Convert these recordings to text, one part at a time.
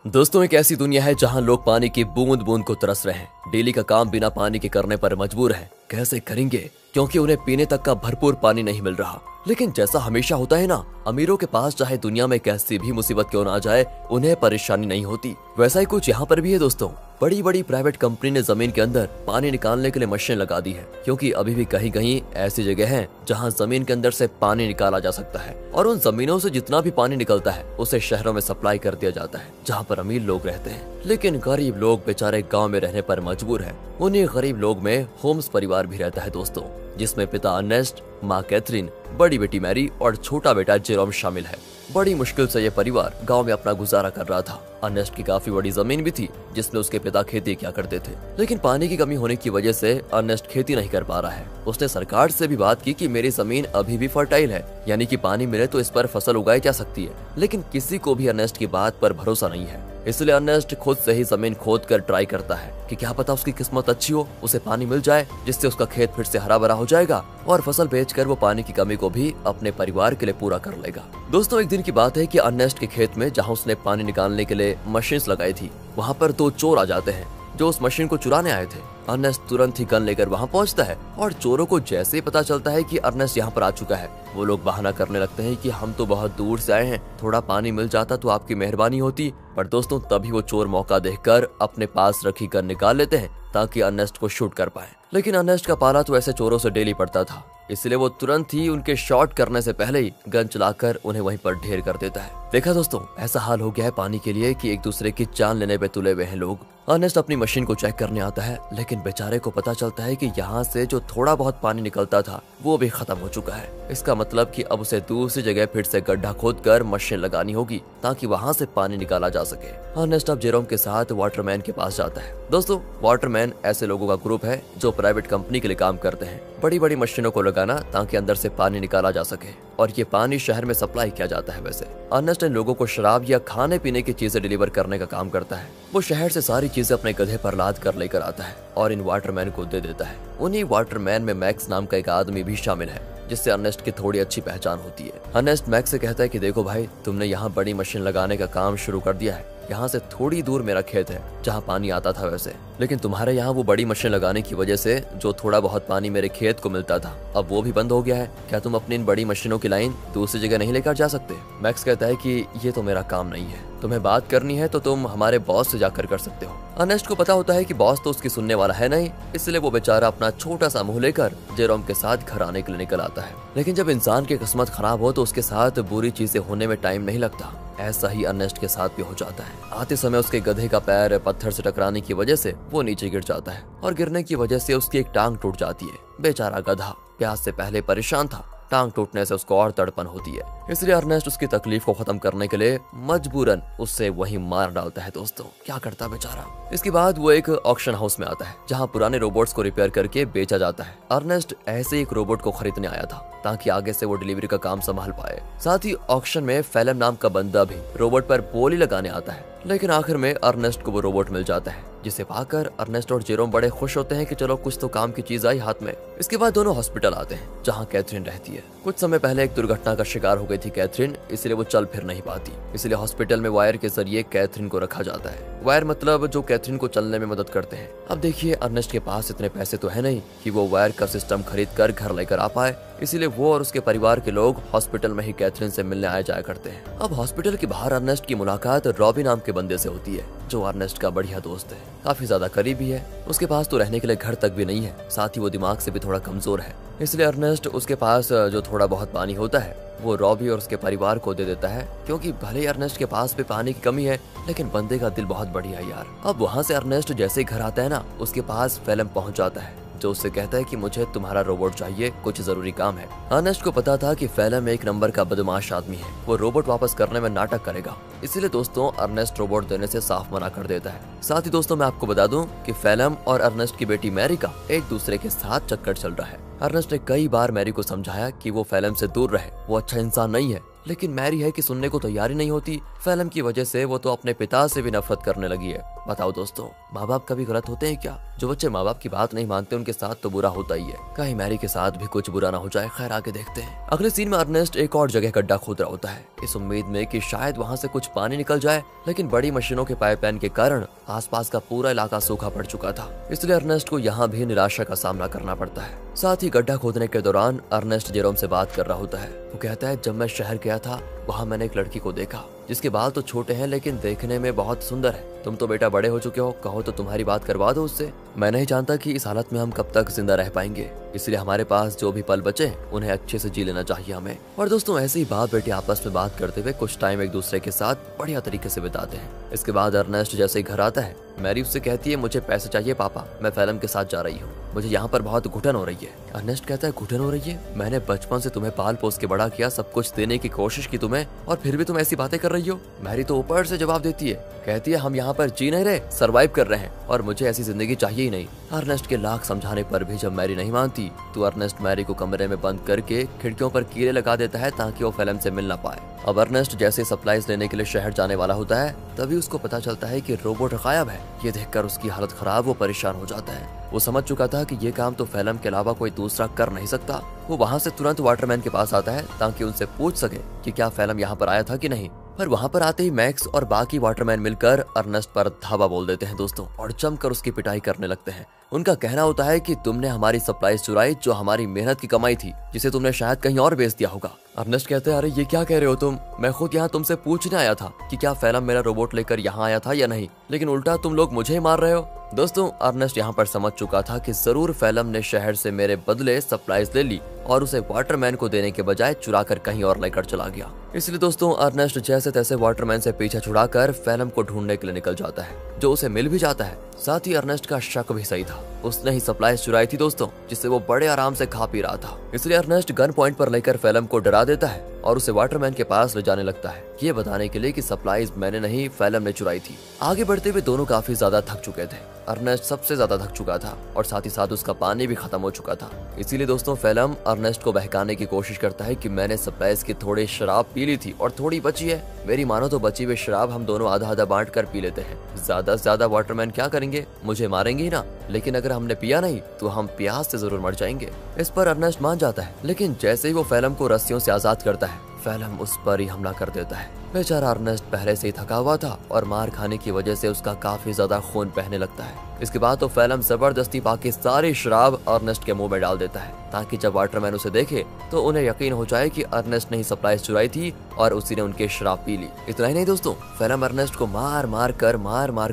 दोस्तों, एक ऐसी दुनिया है जहां लोग पानी की बूंद बूंद को तरस रहे हैं। डेली का काम बिना पानी के करने पर मजबूर हैं। कैसे करेंगे, क्योंकि उन्हें पीने तक का भरपूर पानी नहीं मिल रहा। लेकिन जैसा हमेशा होता है ना, अमीरों के पास चाहे दुनिया में कैसी भी मुसीबत क्यों ना आ जाए, उन्हें परेशानी नहीं होती। वैसा ही कुछ यहाँ पर भी है दोस्तों। बड़ी बड़ी प्राइवेट कंपनी ने जमीन के अंदर पानी निकालने के लिए मशीन लगा दी है, क्योंकि अभी भी कहीं कहीं ऐसी जगह है जहाँ जमीन के अंदर से पानी निकाला जा सकता है। और उन जमीनों से जितना भी पानी निकलता है उसे शहरों में सप्लाई कर दिया जाता है, जहाँ पर अमीर लोग रहते हैं। लेकिन गरीब लोग बेचारे गाँव में रहने पर मजबूर है। उन्हीं गरीब लोग में होम्स परिवार भी रहता है दोस्तों, जिसमें पिता अर्नेस्ट, माँ कैथरीन, बड़ी बेटी मैरी और छोटा बेटा जेरोम शामिल है। बड़ी मुश्किल से यह परिवार गांव में अपना गुजारा कर रहा था। अर्नेस्ट की काफी बड़ी जमीन भी थी, जिसमें उसके पिता खेती किया करते थे। लेकिन पानी की कमी होने की वजह से अर्नेस्ट खेती नहीं कर पा रहा है। उसने सरकार से भी बात की कि मेरी जमीन अभी भी फर्टाइल है, यानी कि पानी मिले तो इस पर फसल उगाई जा सकती है। लेकिन किसी को भी अर्नेस्ट की बात पर भरोसा नहीं है। इसलिए अर्नेस्ट खुद से ही जमीन खोद कर ट्राई करता है कि क्या पता उसकी किस्मत अच्छी हो, उसे पानी मिल जाए, जिससे उसका खेत फिर से हरा भरा हो जाएगा और फसल बेचकर वो पानी की कमी को भी अपने परिवार के लिए पूरा कर लेगा। दोस्तों, एक दिन की बात है कि अर्नेस्ट के खेत में जहाँ उसने पानी निकालने के लिए मशीन लगाई थी, वहाँ पर दो चोर आ जाते हैं जो उस मशीन को चुराने आए थे। अर्नेस्ट तुरंत ही गन लेकर वहाँ पहुँचता है और चोरों को जैसे ही पता चलता है कि अर्नेस्ट यहाँ पर आ चुका है, वो लोग बहाना करने लगते हैं कि हम तो बहुत दूर से आए हैं, थोड़ा पानी मिल जाता तो आपकी मेहरबानी होती। पर दोस्तों, तभी वो चोर मौका देखकर अपने पास रखी गन निकाल लेते हैं ताकि अर्नेस्ट को शूट कर पाए। लेकिन अर्नेस्ट का पाला तो ऐसे चोरों से डेली पड़ता था, इसलिए वो तुरंत ही उनके शॉट करने से पहले ही गन चलाकर उन्हें वहीं पर ढेर कर देता है। देखा दोस्तों, ऐसा हाल हो गया है पानी के लिए कि एक दूसरे की जान लेने पे तुले हुए हैं लोग। अर्नेस्ट अपनी मशीन को चेक करने आता है, लेकिन बेचारे को पता चलता है कि यहाँ से जो थोड़ा बहुत पानी निकलता था वो भी खत्म हो चुका है। इसका मतलब कि अब उसे दूसरी जगह फिर से गड्ढा खोदकर मशीन लगानी होगी ताकि वहाँ से पानी निकाला जा सके। अर्नेस्ट अब जेरोम के साथ वाटरमैन के पास जाता है। दोस्तों, वाटरमैन ऐसे लोगों का ग्रुप है जो प्राइवेट कंपनी के लिए काम करते हैं, बड़ी बड़ी मशीनों को लगाना ताकि अंदर से पानी निकाला जा सके, और ये पानी शहर में सप्लाई किया जाता है। वैसे अर्नेस्ट इन लोगों को शराब या खाने पीने की चीजें डिलीवर करने का काम करता है। वो शहर से सारी चीजें अपने गधे पर लाद कर लेकर आता है और इन वाटरमैन को दे देता है। उन्हीं वाटरमैन में मैक्स नाम का एक आदमी भी शामिल है, जिससे अर्नेस्ट की थोड़ी अच्छी पहचान होती है। अर्नेस्ट मैक्स से कहता है कि देखो भाई, तुमने यहाँ बड़ी मशीन लगाने का काम शुरू कर दिया है। यहाँ से थोड़ी दूर मेरा खेत है जहाँ पानी आता था वैसे, लेकिन तुम्हारे यहाँ वो बड़ी मशीन लगाने की वजह से जो थोड़ा बहुत पानी मेरे खेत को मिलता था, अब वो भी बंद हो गया है। क्या तुम अपनी इन बड़ी मशीनों की लाइन दूसरी जगह नहीं लेकर जा सकते? मैक्स कहता है कि ये तो मेरा काम नहीं है, तुम्हें बात करनी है तो तुम हमारे बॉस से जाकर कर सकते हो। अर्नेस्ट को पता होता है कि बॉस तो उसकी सुनने वाला है नहीं, इसलिए वो बेचारा अपना छोटा सा मुंह लेकर जेरोम के साथ घर आने के लिए निकल आता है। लेकिन जब इंसान की किस्मत खराब हो तो उसके साथ बुरी चीजें होने में टाइम नहीं लगता। ऐसा ही अर्नेस्ट के साथ भी हो जाता है। आते समय उसके गधे का पैर पत्थर से टकराने की वजह से वो नीचे गिर जाता है और गिरने की वजह से उसकी एक टांग टूट जाती है। बेचारा गधा प्यास से पहले परेशान था, टांग टूटने से उसको और तड़पन होती है। इसलिए अर्नेस्ट उसकी तकलीफ को खत्म करने के लिए मजबूरन उससे वहीं मार डालता है। दोस्तों, क्या करता बेचारा। इसके बाद वो एक ऑक्शन हाउस में आता है जहां पुराने रोबोट्स को रिपेयर करके बेचा जाता है। अर्नेस्ट ऐसे एक रोबोट को खरीदने आया था ताकि आगे से वो डिलीवरी का काम संभाल पाए। साथ ही ऑक्शन में फेलम नाम का बंदा भी रोबोट पर बोली लगाने आता है, लेकिन आखिर में अर्नेस्ट को वो रोबोट मिल जाता है, जिसे पाकर अर्नेस्ट और जेरोम बड़े खुश होते हैं कि चलो कुछ तो काम की चीज आई हाथ में। इसके बाद दोनों हॉस्पिटल आते हैं जहाँ कैथरीन रहती है। कुछ समय पहले एक दुर्घटना का शिकार हो गई थी कैथरीन, इसलिए वो चल फिर नहीं पाती। इसलिए हॉस्पिटल में वायर के जरिए कैथरीन को रखा जाता है। वायर मतलब जो कैथरीन को चलने में मदद करते हैं। अब देखिए, अर्नेस्ट के पास इतने पैसे तो है नहीं कि वो वायर का सिस्टम खरीद कर घर लेकर आ पाए, इसलिए वो और उसके परिवार के लोग हॉस्पिटल में ही कैथरीन से मिलने आए जाया करते हैं। अब हॉस्पिटल के बाहर अर्नेस्ट की मुलाकात रॉबी नाम के बंदे से होती है, जो अर्नेस्ट का बढ़िया दोस्त है, काफी ज्यादा करीबी है। उसके पास तो रहने के लिए घर तक भी नहीं है, साथ ही वो दिमाग से भी थोड़ा कमजोर है। इसलिए अर्नेस्ट उसके पास जो थोड़ा बहुत पानी होता है वो रॉबी और उसके परिवार को दे देता है, क्योंकि भले ही अर्नेस्ट के पास भी पानी की कमी है, लेकिन बंदे का दिल बहुत बढ़िया है यार। अब वहाँ से अर्नेस्ट जैसे ही घर आता है ना, उसके पास फेलम पहुँच जाता है, जो उससे कहता है कि मुझे तुम्हारा रोबोट चाहिए, कुछ जरूरी काम है। अर्नेस्ट को पता था कि फेलम एक नंबर का बदमाश आदमी है, वो रोबोट वापस करने में नाटक करेगा। इसलिए दोस्तों, अर्नेस्ट रोबोट देने से साफ मना कर देता है। साथ ही दोस्तों, मैं आपको बता दूं कि फेलम और अर्नेस्ट की बेटी मैरी का एक दूसरे के साथ चक्कर चल रहा है। अर्नेस्ट ने कई बार मैरी को समझाया कि वो फेलम से दूर रहे, वो अच्छा इंसान नहीं है, लेकिन मैरी है कि सुनने को तैयारी नहीं होती। फिल्म की वजह से वो तो अपने पिता से भी नफरत करने लगी है। बताओ दोस्तों, माँ बाप कभी गलत होते हैं क्या? जो बच्चे माँ बाप की बात नहीं मानते उनके साथ तो बुरा होता ही है। कहीं मैरी के साथ भी कुछ बुरा ना हो जाए। खैर आगे देखते हैं। अगले सीन में अर्नेस्ट एक और जगह गड्ढा खोद रहा होता है, इस उम्मीद में कि शायद वहाँ से कुछ पानी निकल जाए, लेकिन बड़ी मशीनों के पाइपलाइन के कारण आसपास का पूरा इलाका सूखा पड़ चुका था। इसलिए अर्नेस्ट को यहाँ भी निराशा का सामना करना पड़ता है। साथ ही गड्ढा खोदने के दौरान अर्नेस्ट जेरोम से बात कर रहा होता है। वो कहता है, जब मैं शहर गया था वहाँ मैंने एक लड़की को देखा जिसके बाल तो छोटे हैं लेकिन देखने में बहुत सुंदर है। तुम तो बेटा बड़े हो चुके हो, कहो तो तुम्हारी बात करवा दो उससे। मैं नहीं जानता कि इस हालत में हम कब तक जिंदा रह पाएंगे, इसलिए हमारे पास जो भी पल बचे उन्हें अच्छे से जी लेना चाहिए हमें। और दोस्तों ऐसे ही बाप बेटे आपस में बात करते हुए कुछ टाइम एक दूसरे के साथ बढ़िया तरीके से बिताते हैं। इसके बाद अर्नेस्ट जैसे ही घर आता है, मैरी उससे कहती है, मुझे पैसे चाहिए पापा, मैं फिल्म के साथ जा रही हूँ, मुझे यहाँ पर बहुत घुटन हो रही है। अर्नेस्ट कहता है, घुटन हो रही है? मैंने बचपन से तुम्हें पाल पोस के बड़ा किया, सब कुछ देने की कोशिश की तुम्हें, और फिर भी तुम ऐसी बातें कर रही हो। मैरी तो ऊपर से जवाब देती है, कहती है, हम यहाँ पर जी नहीं रहे, सरवाइव कर रहे हैं और मुझे ऐसी जिंदगी चाहिए ही नहीं। अर्नेस्ट के लाख समझाने पर भी जब मैरी नहीं मानती तो अर्नेस्ट मैरी को कमरे में बंद करके खिड़कियों पर कीड़े लगा देता है ताकि वो फिल्म से मिल ना पाए। अब अर्नेस्ट जैसे सप्लाईज लेने के लिए शहर जाने वाला होता है, तभी उसको पता चलता है कि रोबोट गायब है। ये देखकर उसकी हालत खराब, वो परेशान हो जाता है। वो समझ चुका था कि ये काम तो फिल्म के अलावा कोई दूसरा कर नहीं सकता। वो वहाँ से तुरंत वाटरमैन के पास आता है ताकि उनसे पूछ सके कि क्या फिल्म यहाँ पर आया था कि नहीं। पर वहाँ पर आते ही मैक्स और बाकी वाटरमैन मिलकर अर्नेस्ट पर धावा बोल देते हैं दोस्तों, और जमकर उसकी पिटाई करने लगते हैं। उनका कहना होता है कि तुमने हमारी सप्लाईज चुराई, जो हमारी मेहनत की कमाई थी, जिसे तुमने शायद कहीं और बेच दिया होगा। अर्नेस्ट कहते हैं, अरे ये क्या कह रहे हो तुम? मैं खुद यहाँ तुमसे पूछने आया था कि क्या फिल्म मेरा रोबोट लेकर यहाँ आया था या नहीं, लेकिन उल्टा तुम लोग मुझे ही मार रहे हो। दोस्तों अर्नेस्ट यहाँ पर समझ चुका था कि जरूर फिल्म ने शहर से मेरे बदले सप्लाईज ले ली और उसे वाटरमैन को देने के बजाय चुरा कर कहीं और लेकर चला गया। इसलिए दोस्तों अर्नेस्ट जैसे तैसे वाटरमैन से पीछा छुड़ाकर फिल्म को ढूंढने के लिए निकल जाता है, जो उसे मिल भी जाता है। साथ ही अर्नेस्ट का शक भी सही था, उसने ही सप्लाईज चुराई थी दोस्तों, जिससे वो बड़े आराम से खा पी रहा था। इसलिए अर्नेस्ट गन पॉइंट पर लेकर फिल्म को डरा देता है और उसे वाटरमैन के पास ले जाने लगता है, ये बताने के लिए कि सप्लाईज मैंने नहीं, फिल्म ने चुराई थी। आगे बढ़ते हुए दोनों काफी ज्यादा थक चुके थे। अर्नेस्ट सबसे ज्यादा थक चुका था और साथ ही साथ उसका पानी भी खत्म हो चुका था। इसीलिए दोस्तों फिल्म अर्नेस्ट को बहकाने की कोशिश करता है कि मैंने सप्लाईज की थोड़ी शराब पी ली थी और थोड़ी बची है, मेरी मानो तो बची हुई शराब हम दोनों आधा आधा बांट कर पी लेते हैं। ज्यादा से ज्यादा वाटरमैन क्या करेंगे, मुझे मारेंगे ही ना, लेकिन अगर हमने पिया नहीं तो हम प्यास से जरूर मर जाएंगे। इस पर अर्नेस्ट मान जाता है, लेकिन जैसे ही वो फिल्म को रस्सियों से आजाद करता है, फिल्म उस पर ही हमला कर देता है। बेचारा अर्नेस्ट पहले से ही थका हुआ था और मार खाने की वजह से उसका काफी ज्यादा खून बहने लगता है। इसके बाद तो फिल्म जबरदस्ती पाके सारी शराब अर्नेस्ट के मुंह में डाल देता है, ताकि जब वाटरमैन उसे देखे तो उन्हें यकीन हो जाए कि अर्नेस्ट ने ही सप्लाईज चुराई थी और उसी ने उनकी शराब पी ली। इतना ही नहीं दोस्तों, फिल्म अर्नेस्ट को मार मार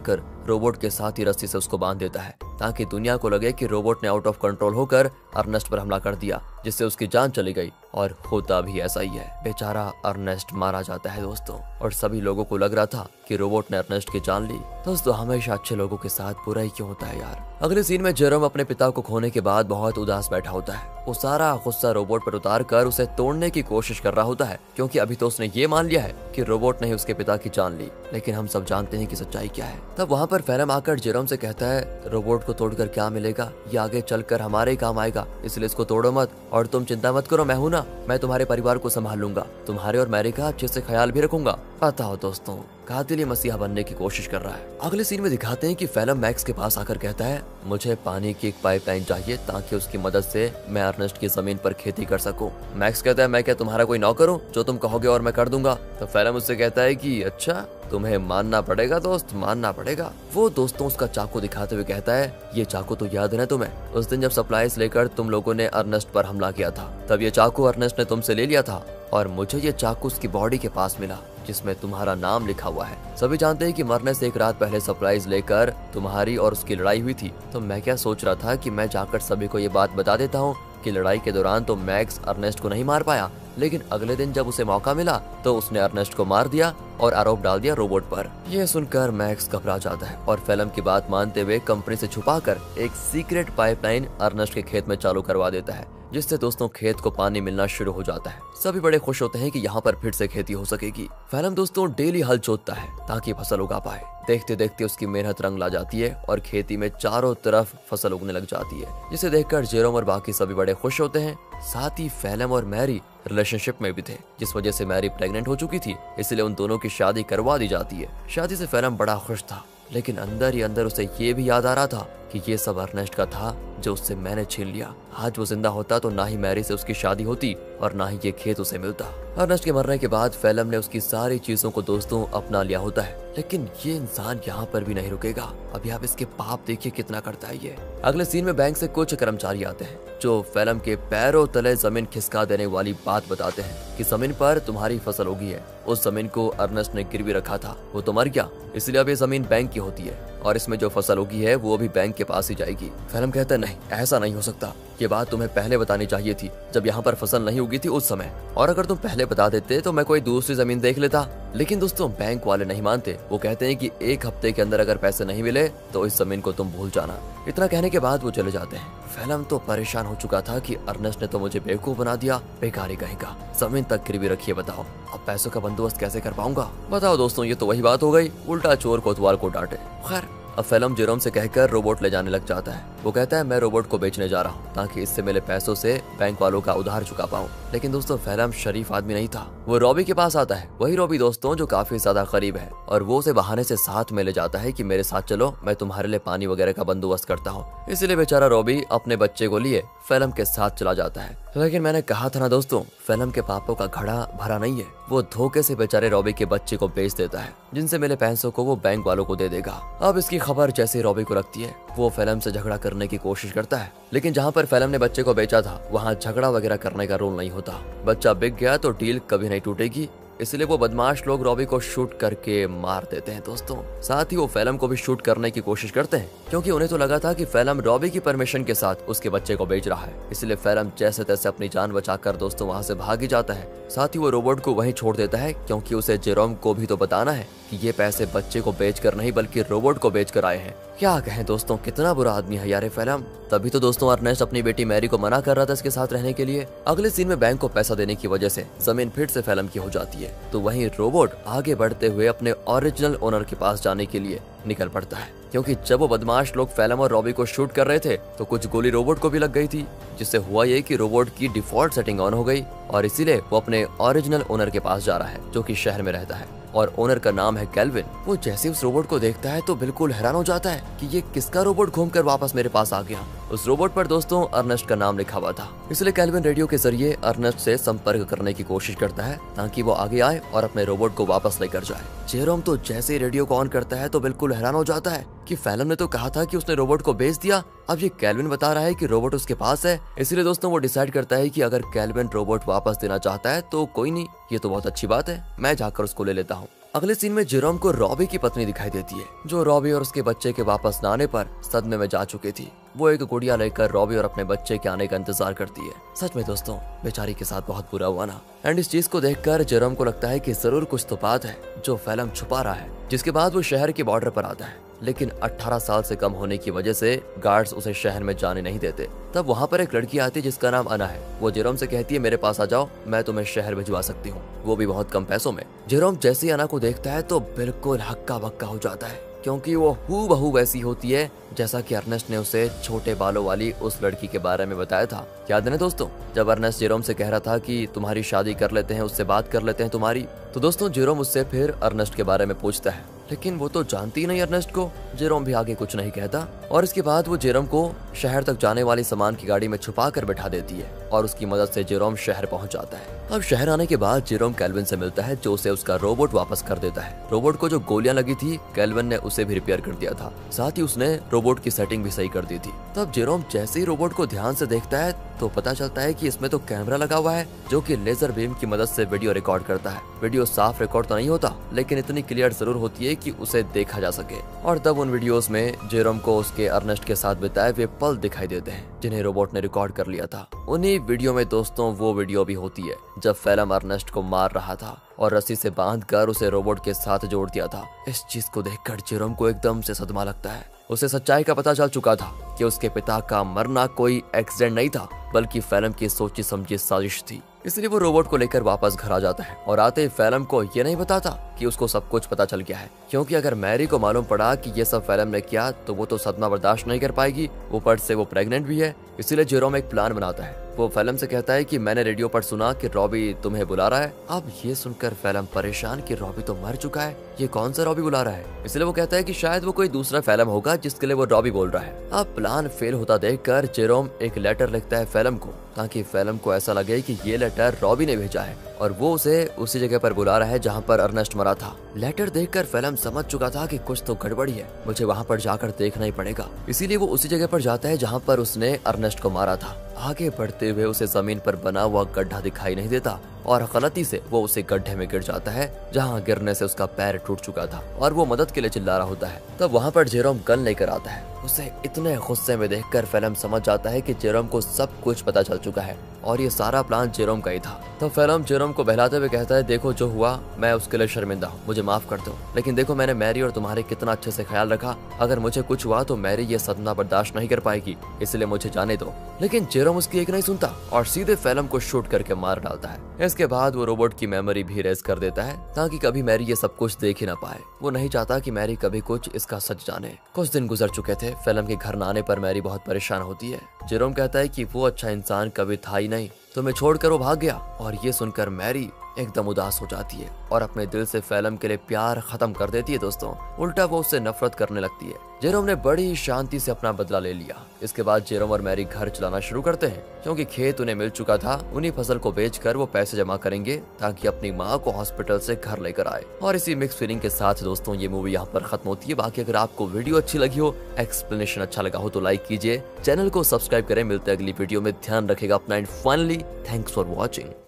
कर रोबोट के साथ ही रस्सी से उसको बांध देता है, ताकि दुनिया को लगे कि रोबोट ने आउट ऑफ कंट्रोल होकर अर्नेस्ट पर हमला कर दिया, जिससे उसकी जान चली गई। और होता भी ऐसा ही है, बेचारा अर्नेस्ट मारा जाता है दोस्तों, और सभी लोगों को लग रहा था कि रोबोट ने अर्नेस्ट की जान ली। दोस्तों हमेशा अच्छे लोगों के साथ बुरा ही क्यों होता है यार। अगले सीन में जेरोम अपने पिता को खोने के बाद बहुत उदास बैठा होता है। वो सारा गुस्सा रोबोट पर उतार कर उसे तोड़ने की कोशिश कर रहा होता है, क्योंकि अभी तो उसने ये मान लिया है कि रोबोट ने ही उसके पिता की जान ली, लेकिन हम सब जानते हैं कि सच्चाई क्या है। तब वहाँ पर फिल्म आकर जेरोम से कहता है, रोबोट को तोड़कर क्या मिलेगा, ये आगे चलकर हमारे ही काम आएगा, इसलिए इसको तोड़ो मत, और तुम चिंता मत करो, मैं हूं ना, मैं तुम्हारे परिवार को संभाल लूंगा, तुम्हारे और मैरी का अच्छे से ख्याल भी रखूंगा। बताओ दोस्तों, कातिल मसीहा बनने की कोशिश कर रहा है। अगले सीन में दिखाते हैं कि फिल्म मैक्स के पास आकर कहता है, मुझे पानी की एक पाइपलाइन चाहिए ताकि उसकी मदद से मैं अर्नेस्ट की जमीन पर खेती कर सकूं। मैक्स कहता है, मैं क्या तुम्हारा कोई नौकर हूं, जो तुम कहोगे और मैं कर दूंगा। तो फिल्म उससे कहता है कि अच्छा, तुम्हें मानना पड़ेगा दोस्त, मानना पड़ेगा। वो दोस्तों उसका चाकू दिखाते हुए कहता है, ये चाकू तो याद है ना तुम्हें, उस दिन जब सप्लाईज लेकर तुम लोगों ने अर्नेस्ट पर हमला किया था, तब ये चाकू अर्नेस्ट ने तुमसे ले लिया था और मुझे ये चाकू उसकी बॉडी के पास मिला जिसमें तुम्हारा नाम लिखा हुआ है। सभी जानते हैं कि मरने से एक रात पहले सप्लाईज लेकर तुम्हारी और उसकी लड़ाई हुई थी। तो मैं क्या सोच रहा था कि मैं जाकर सभी को ये बात बता देता हूँ कि लड़ाई के दौरान तो मैक्स अर्नेस्ट को नहीं मार पाया, लेकिन अगले दिन जब उसे मौका मिला तो उसने अर्नेस्ट को मार दिया और आरोप डाल दिया रोबोट पर। यह सुनकर मैक्स घबरा जाता है और फिल्म की बात मानते हुए कंपनी से छुपाकर एक सीक्रेट पाइपलाइन अर्नेस्ट के खेत में चालू करवा देता है, जिससे दोस्तों खेत को पानी मिलना शुरू हो जाता है। सभी बड़े खुश होते हैं कि यहाँ पर फिर से खेती हो सकेगी। फैलम दोस्तों डेली हल जोतता है ताकि फसल उगा पाए। देखते देखते उसकी मेहनत रंग ला जाती है और खेती में चारों तरफ फसल उगने लग जाती है, जिसे देखकर जेरोम और बाकी सभी बड़े खुश होते हैं। साथ ही फैलम और मैरी रिलेशनशिप में भी थे, जिस वजह से मैरी प्रेग्नेंट हो चुकी थी, इसलिए उन दोनों की शादी करवा दी जाती है। शादी से फैलम बड़ा खुश था, लेकिन अंदर ही अंदर उसे ये भी याद आ रहा था कि ये सब अर्नेस्ट का था जो उससे मैंने छीन लिया। आज वो जिंदा होता तो ना ही मैरी से उसकी शादी होती और ना ही ये खेत उसे मिलता। अर्नेस्ट के मरने के बाद फैलम ने उसकी सारी चीजों को दोस्तों अपना लिया होता है, लेकिन ये इंसान यहाँ पर भी नहीं रुकेगा। अभी आप इसके पाप देखिए कितना करता है ये। अगले सीन में बैंक से कुछ कर्मचारी आते हैं जो फैलम के पैरों तले जमीन खिसका देने वाली बात बताते हैं कि जमीन पर तुम्हारी फसल होगी है। उस जमीन को अर्नेस्ट ने गिरवी रखा था, वो तो मर गया, इसलिए अब ये जमीन बैंक की होती है और इसमें जो फसल होगी है वो भी बैंक के पास ही जाएगी। फैलम कहता है नहीं, ऐसा नहीं हो सकता, ये बात तुम्हें पहले बतानी चाहिए थी जब यहाँ पर फसल नहीं उगी थी उस समय, और अगर तुम पहले बता देते तो मैं कोई दूसरी जमीन देख लेता। लेकिन दोस्तों बैंक वाले नहीं मानते, वो कहते हैं कि 1 हफ्ते के अंदर अगर पैसे नहीं मिले तो इस जमीन को तुम भूल जाना। इतना कहने के बाद वो चले जाते हैं। फैलम तो परेशान हो चुका था कि अर्नेस्ट ने तो मुझे बेवकूफ बना दिया, बेकारी कहेगा, जमीन तक गिरवी रखी है, बताओ अब पैसों का बंदोबस्त कैसे कर पाऊंगा। बताओ दोस्तों, ये तो वही बात हो गई, उल्टा चोर कोतवाल को डांटे। खैर अब फैलम जेरोम से कहकर रोबोट ले जाने लग जाता है। वो कहता है मैं रोबोट को बेचने जा रहा हूँ ताकि इससे मिले पैसों से बैंक वालों का उधार चुका पाऊँ। लेकिन दोस्तों फैलम शरीफ आदमी नहीं था, वो रॉबी के पास आता है। वही रॉबी दोस्तों जो काफी ज्यादा करीब है, और वो उसे बहाने से साथ में ले जाता है कि मेरे साथ चलो, मैं तुम्हारे लिए पानी वगैरह का बंदोबस्त करता हूँ। इसलिए बेचारा रॉबी अपने बच्चे को लिए फैलम के साथ चला जाता है। लेकिन मैंने कहा था ना दोस्तों, फैलम के पापों का घड़ा भरा नहीं है। वो धोखे से बेचारे रॉबी के बच्चे को बेच देता है, जिनसे मिले पैसों को वो बैंक वालों को दे देगा। अब इसकी खबर जैसे रॉबी को लगती है, वो फैलम से झगड़ा करने की कोशिश करता है। लेकिन जहाँ पर फैलम ने बच्चे को बेचा था वहाँ झगड़ा वगैरह करने का रूल नहीं होता। बच्चा बिक गया तो डील कभी नहीं टूटेगी, इसलिए वो बदमाश लोग रॉबी को शूट करके मार देते हैं दोस्तों। साथ ही वो फैलम को भी शूट करने की कोशिश करते हैं, क्योंकि उन्हें तो लगा था कि फैलम रॉबी की परमिशन के साथ उसके बच्चे को बेच रहा है। इसलिए फैलम जैसे तैसे अपनी जान बचाकर दोस्तों वहाँ से भाग ही जाता है। साथ ही वो रोबोट को वहीं छोड़ देता है, क्योंकि उसे जेरोम को भी तो बताना है कि ये पैसे बच्चे को बेचकर नहीं बल्कि रोबोट को बेचकर आए हैं। क्या कहें दोस्तों, कितना बुरा आदमी है यार फैलम। तभी तो दोस्तों अर्नेस्ट अपनी बेटी मैरी को मना कर रहा था इसके साथ रहने के लिए। अगले सीन में बैंक को पैसा देने की वजह से जमीन फिर से फैलम की हो जाती है, तो वहीं रोबोट आगे बढ़ते हुए अपने ओरिजिनल ओनर के पास जाने के लिए निकल पड़ता है। क्योंकि जब वो बदमाश लोग फैलम और रॉबी को शूट कर रहे थे तो कुछ गोली रोबोट को भी लग गई थी, जिससे हुआ ये कि रोबोट की डिफॉल्ट सेटिंग ऑन हो गई और इसीलिए वो अपने ओरिजिनल ओनर के पास जा रहा है, जो कि शहर में रहता है और ओनर का नाम है कैल्विन। वो जैसे उस रोबोट को देखता है तो बिल्कुल हैरान हो जाता है कि ये किसका रोबोट घूमकर वापस मेरे पास आ गया। उस रोबोट पर दोस्तों अर्नेस्ट का नाम लिखा हुआ था, इसलिए कैल्विन रेडियो के जरिए अर्नेस्ट से संपर्क करने की कोशिश करता है ताकि वो आगे आए और अपने रोबोट को वापस लेकर जाए। जेरोम तो जैसे ही रेडियो को ऑन करता है तो बिल्कुल हैरान हो जाता है कि फैलम ने तो कहा था कि उसने रोबोट को बेच दिया, अब ये कैल्विन बता रहा है कि रोबोट उसके पास है। इसलिए दोस्तों वो डिसाइड करता है कि अगर कैल्विन रोबोट वापस देना चाहता है तो कोई नहीं, ये तो बहुत अच्छी बात है, मैं जाकर उसको ले लेता हूँ। अगले सीन में जेरोम को रॉबी की पत्नी दिखाई देती है, जो रॉबी और उसके बच्चे के वापस न आने पर सदमे में जा चुकी थी। वो एक गुड़िया लेकर रॉबी और अपने बच्चे के आने का इंतजार करती है। सच में दोस्तों बेचारी के साथ बहुत बुरा हुआ ना। एंड इस चीज को देखकर जेरोम को लगता है कि जरूर कुछ तो बात है जो फैलम छुपा रहा है। जिसके बाद वो शहर के बॉर्डर पर आता है, लेकिन 18 साल से कम होने की वजह से गार्ड्स उसे शहर में जाने नहीं देते। तब वहाँ पर एक लड़की आती है जिसका नाम अना है। वो जेरोम से कहती है मेरे पास आ जाओ, मैं तुम्हें शहर भिजवा सकती हूँ, वो भी बहुत कम पैसों में। जेरोम जैसे ही अना को देखता है तो बिल्कुल हक्का बक्का हो जाता है, क्योंकि वो हूबहू वैसी होती है जैसा कि अर्नेस्ट ने उसे छोटे बालों वाली उस लड़की के बारे में बताया था। याद है ना दोस्तों, जब अर्नेस्ट जेरोम से कह रहा था कि तुम्हारी शादी कर लेते हैं, उससे बात कर लेते हैं तुम्हारी, तो दोस्तों जेरोम उससे फिर अर्नेस्ट के बारे में पूछता है, लेकिन वो तो जानती नहीं अर्नेस्ट को। जेरोम भी आगे कुछ नहीं कहता और इसके बाद वो जेरोम को शहर तक जाने वाली सामान की गाड़ी में छुपा कर बैठा देती है और उसकी मदद से जेरोम शहर पहुंच जाता है। अब शहर आने के बाद जेरोम कैल्विन से मिलता है, जो उसे उसका रोबोट वापस कर देता है। रोबोट को जो गोलियां लगी थी कैल्विन ने उसे भी रिपेयर कर दिया था, साथ ही उसने रोबोट की सेटिंग भी सही कर दी थी। तब जेरोम जैसे ही रोबोट को ध्यान से देखता है तो पता चलता है कि इसमें तो कैमरा लगा हुआ है, जो कि लेजर बीम की मदद से वीडियो रिकॉर्ड करता है। वीडियो साफ रिकॉर्ड तो नहीं होता, लेकिन इतनी क्लियर जरूर होती है कि उसे देखा जा सके। और तब उन वीडियोस में जेरोम को उसके अर्नेस्ट के साथ बिताए हुए पल दिखाई देते हैं, जिन्हें रोबोट ने रिकॉर्ड कर लिया था। उन्हीं वीडियो में दोस्तों वो वीडियो भी होती है जब फेलम अर्नेस्ट को मार रहा था और रस्सी से बांधकर उसे रोबोट के साथ जोड़ दिया था। इस चीज को देखकर जेरोम को एकदम से सदमा लगता है। उसे सच्चाई का पता चल चुका था कि उसके पिता का मरना कोई एक्सीडेंट नहीं था बल्कि फेलम की सोची समझी साजिश थी। इसलिए वो रोबोट को लेकर वापस घर आ जाता है और आते ही फेलम को ये नहीं बताता कि उसको सब कुछ पता चल गया है, क्योंकि अगर मैरी को मालूम पड़ा कि ये सब फेलम ने किया तो वो तो सदमा बर्दाश्त नहीं कर पाएगी। ऊपर से वो प्रेग्नेंट भी है। इसीलिए जेरोम एक प्लान बनाता है। वो फेलम से कहता है कि मैंने रेडियो पर सुना कि रॉबी तुम्हें बुला रहा है। अब ये सुनकर फेलम परेशान कि रॉबी तो मर चुका है, ये कौन सा रॉबी बुला रहा है। इसलिए वो कहता है कि शायद वो कोई दूसरा फेलम होगा जिसके लिए वो रॉबी बोल रहा है। अब प्लान फेल होता देखकर जेरोम एक लेटर लिखता है फेलम को, ताकि फेलम को ऐसा लगे कि ये लेटर रॉबी ने भेजा है और वो उसे उसी जगह पर बुला रहा है जहाँ पर अर्नेस्ट मरा था। लेटर देखकर फेलम समझ चुका था कि कुछ तो गड़बड़ी है, मुझे वहाँ पर जाकर देखना ही पड़ेगा। इसीलिए वो उसी जगह पर जाता है जहाँ पर उसने अर्नेस्ट को मारा था। आगे बढ़ते हुए उसे जमीन पर बना हुआ गड्ढा दिखाई नहीं देता और गलती से वो उसे गड्ढे में गिर जाता है जहाँ गिरने से उसका पैर टूट चुका था और वो मदद के लिए चिल्ला रहा होता है। तब वहाँ पर जेरोम गन लेकर आता है। उसे इतने गुस्से में देखकर फेलम समझ जाता है कि जेरोम को सब कुछ पता चल चुका है और ये सारा प्लान जेरोम का ही था। तो फेलम जेरोम को बहलाते हुए कहता है, देखो जो हुआ मैं उसके लिए शर्मिंदा हूँ, मुझे माफ कर दो, लेकिन देखो मैंने मैरी और तुम्हारे कितना अच्छे से ख्याल रखा। अगर मुझे कुछ हुआ तो मैरी ये सदमा बर्दाश्त नहीं कर पाएगी, इसलिए मुझे जाने दो। लेकिन जेरोम उसकी एक नहीं सुनता और सीधे फेलम को शूट करके मार डालता है। इसके बाद वो रोबोट की मेमोरी भी रेज कर देता है ताकि कभी मैरी ये सब कुछ देख ही ना पाए। वो नहीं चाहता कि मैरी कभी कुछ इसका सच जाने। कुछ दिन गुजर चुके थे। फेलम के घर न आने पर मैरी बहुत परेशान होती है। जेरोम कहता है कि वो अच्छा इंसान कभी था ही नहीं, तुम्हें छोड़कर वो भाग गया। और ये सुनकर मैरी एकदम उदास हो जाती है और अपने दिल से फेलम के लिए प्यार खत्म कर देती है। दोस्तों उल्टा वो उससे नफरत करने लगती है। जेरोम ने बड़ी शांति से अपना बदला ले लिया। इसके बाद जेरोम और मैरी घर चलाना शुरू करते हैं, क्योंकि खेत उन्हें मिल चुका था। उन्हीं फसल को बेचकर वो पैसे जमा करेंगे ताकि अपनी माँ को हॉस्पिटल से घर लेकर आए। और इसी मिक्स फीलिंग के साथ दोस्तों ये मूवी यहाँ पर खत्म होती है। बाकी अगर आपको वीडियो अच्छी लगी हो, एक्सप्लेनेशन अच्छा लगा हो तो लाइक कीजिए, चैनल को सब्सक्राइब करें। मिलते हैं अगली वीडियो में, ध्यान रखेगा अपना and finally thanks for watching.